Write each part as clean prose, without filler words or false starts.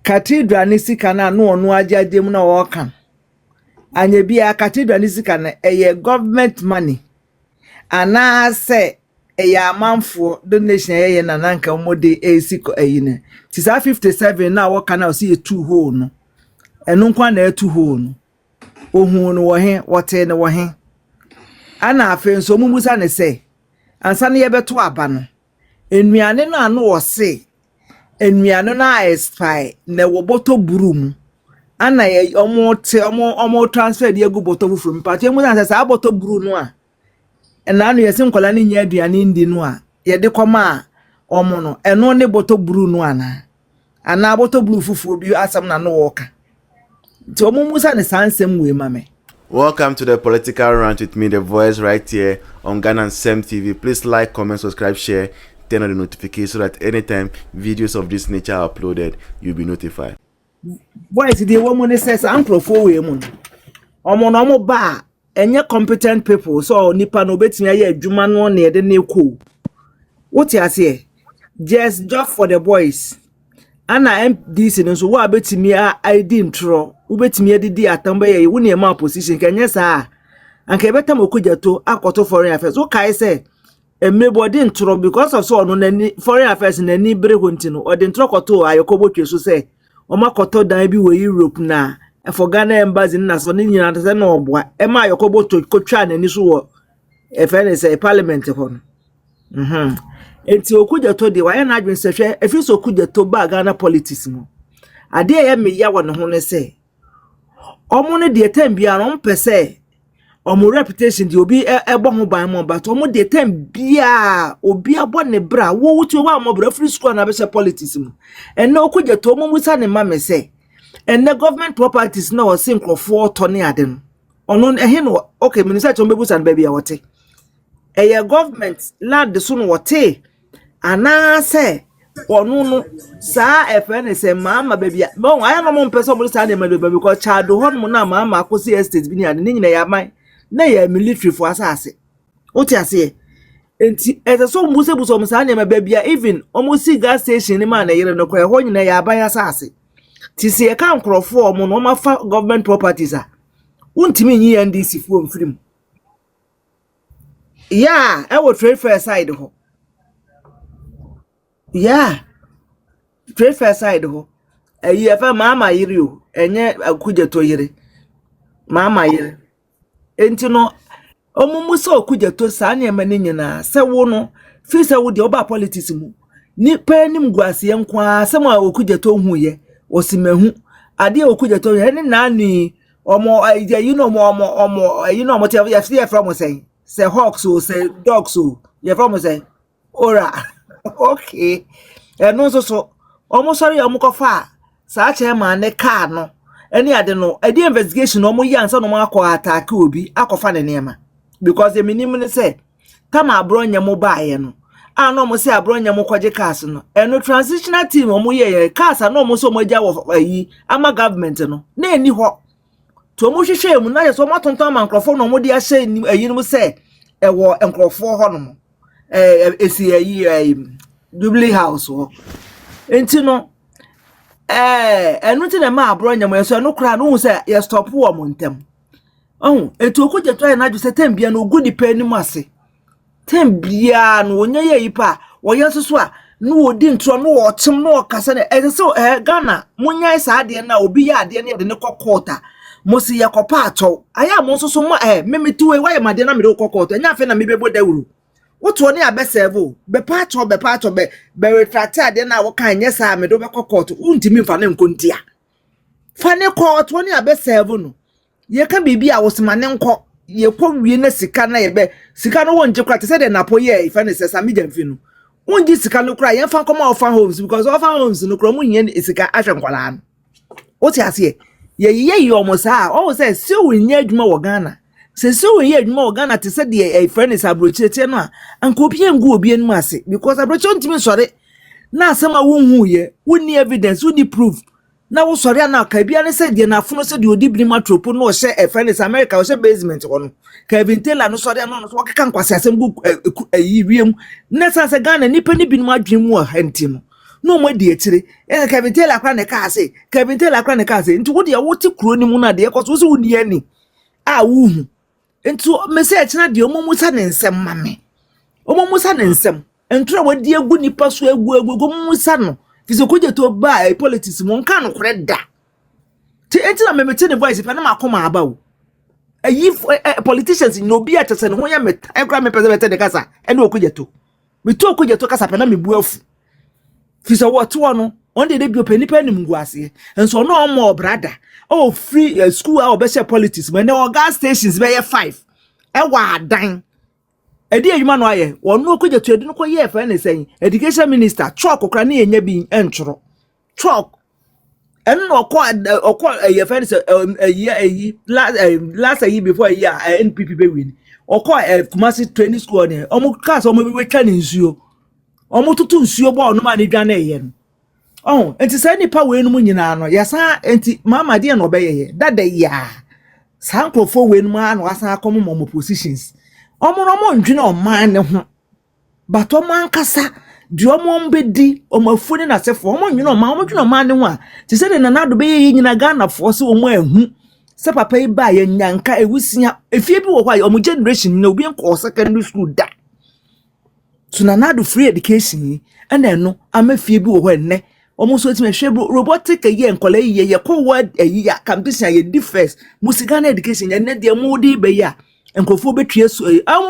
cathedral ni sika na no ono ajaje mu na wo kan anya bia cathedral ni sika na eye government money ana se eye amanfo donation eye na nanka omode esiko eyine ti sa 57 na wo kan na o se 2 hole no eno nkwa na 2 hole no ohun no wo he wote ne wo he ana afi nso mumusa ne se ansa ne yebeto aba no enuane no anu wo se enuane na expire na wo boto burum ana ye omo transfer de egu boto from party mu na sa boto buru no a na anu yesi nkola ne nya aduane ndi no a ye de koma omo no eno ne boto buru no ana boto buru fufu bi asam na no woka ti omo musa ne sansem we mame. Welcome to the Political Rant with me, The Voice, right here on Ghana Nsem TV. Please like, comment, subscribe, share, turn on the notification so that anytime videos of this nature are uploaded, you'll be notified. Voice, the woman says, Uncle for women. Omo ba, enye competent people, so nipa no beti me ye adwuma no na de ne ko. What you say? Just job for the boys. Ana MDC no so wa beti me ID ntro. Ubetimi adidi atamba ye wo ne ma position kenye saa anka betam okujato akoto foreign affairs wo kai say emebody ntro because of so no nani foreign affairs nani bere honti no odi ntro koto ayokobotwe so say o makoto dan bi wo Europe na for Ghana embassy na so ni nyina se na oboa e ma ayokobotwe kotwa nani so wo efene say parliament ho enti okujato de wa ye na adwen sehwe efi so okujato ba Ghana politics mo ade ye me ya wo ne ho ne say omo ne de time bia no mpese omo reputation di obi ebo ho ban mo but omo de time bia obi abo ne bra wo wuti wa mo bra free school na be politics mu enne okuje to omo musa ne ma me se enne government properties na o sinkrofo to ne ade no ono ehe no okay minister chombe busa na bia wote eye government land so no wote ana se onu no sa FN se mama bebia bon aya no mo mpese obo sa na ma bebia because chado hon mo na mama akosi estate bi ni ade ni nyina ya man na ya military for asase oti ase enti so mbuse buso mo sa na ma bebia even omosi gas station ni ma na yere no kwa ho nyina ya ban asase ti se ka nkrofo omo no ma fa government properties a untimi nyi NDC fu omfirim ya e wo trade fair side ho. Yeah, trade fair side ho. Efa mama yiri o, enye akujeto yiri. Mama yiri. Enti no omumuso akujeto sa na ema ni nyina se wo no fi se wo de oba politics mu. Ni pa nim guase nkwa se mo akujeto hu ye, osimehu. Ade akujeto ye ni na ni omo you know omo you know mo te ya from say hawks o say dogs o ye from say ora. Okay. No so almost sorry amukofa sa chema ne car no any ade no ade investigation no mo yansa no akọ attack obi akofa ne nema because the minimum say tama abronya mo baaye no no mo say abronya mo kwaje cars no no transitional team mo ye cars no mo so mo gya wo yi ama government no na eni ho to mo hwehwe mu na ye so mo tonton mankrofo no mo de ahye ayi no say ewo enkrofo ho no esi ayi Jubilee House ho enti no enu ti na ma abronya mo so no kra no hu se ye stop wo mo ntem etu okujeto na aju se tembia no ogudi pa ni mu ase tembia no onya ye yipa wo yenso a no odi ntro no wo chim no kasa na so Ghana munya sa ade na obi ya ade na de ne kokota mo si ye kopa ato aya mo so mo memetiwe wa ye made na me de kokota nya fe na me bebo dawuru woto ne abesevo be pato be retract ade na wo kan nyesa me do be kokot untimi mfa ne nkontia fa ne court wo ne abesevo no ye ka bibi a wo sema ne nko ye kɔ wie na sika na ye be sika no wonje kra te se de napo ye ifa ne sesa me jamfi no wonje sika no kra ye fa nkoma ofan homes because ofan homes no kra munye sika ahwe nkwala no woti ase ye omo sa o se se wonye adwuma wo Ghana se we ye adwuma wo Ghana te se de friend is abrochete no a anka obi ngu obi enu ase because abroche ntimi sore na asema wonhu ye woni evidence woni proof na wo sore na ka bia ne se de na afono se de odi blima tropo no hye friend is America wo hye basement wono Kevin Taylor no sore no so wakeka nkwase asem gu wiem na se Ghana nipa ni bi no adwen mu a henti no no mo de etire Kevin Taylor kwa ne ka say Kevin Taylor kwa ne ka say nti wo de wo ti kuro ni mu na de ko so wo ni ani a wo hu nti me say etena de omomusa ne nsem mame omomusa ne nsem entura wadi egu nipa so egu musa no fiso koje to ba politics mo nka no kore da ti enti na memete ne voice pa na makoma aba o ayi politicians no bi atese ne ho ya meta ekra me pese bete de kasa ene okoje to me to okoje to kasa pa na me bu afu fiso wo to no on de bi opani pa nim guase enso no omo brother o free school a obese politics me ne o gas stations be 5 e wa adan edi edwuma no aye wonu okoje to edi no koye fa ne sen education minister chalk okra na yenya bi entro chalk en no okọ ye fa ne se last year before year NPP be win okọ Kumasi training school ne omo class omo bi wetwa ne nsuo omo tutu nsuo bo ono ma ne dwa na ye no oh enti say nipa we no mu nyina no yasa enti mama de no obeye dada ya sankrofo we no ma no asan akom mo positions omo ndwene o man ne ho but omo ankasa di omo mbedi omo afuni na sefo omo ndwene o man omo ndwene o man ne ho a ti se de nanado be ye nyina Ghana fo se omo ahu se papa yi ba ye nyanka ewusia efie bi wo kwa omo generation na obi enko secondary school da so nanado free education and no amafie bi wo ho enne omo so ti me hwe robotic ye enkola ye ko word ya campus ya difference musigana education ye ne de mudi be ya enkofo betue so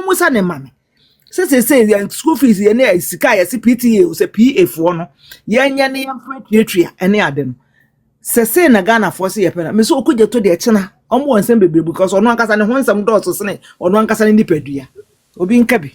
musa ne mame say school fees ye ne sika ye PTA o se PA fo no ye nya ne yamfa tuatua ene ade no say na Ghana fo se ye pena me so okuje to de chena omo wonsem bebre because ono ankasa ne ho nsam do so sene ono ankasa ne nipadua obi nka bi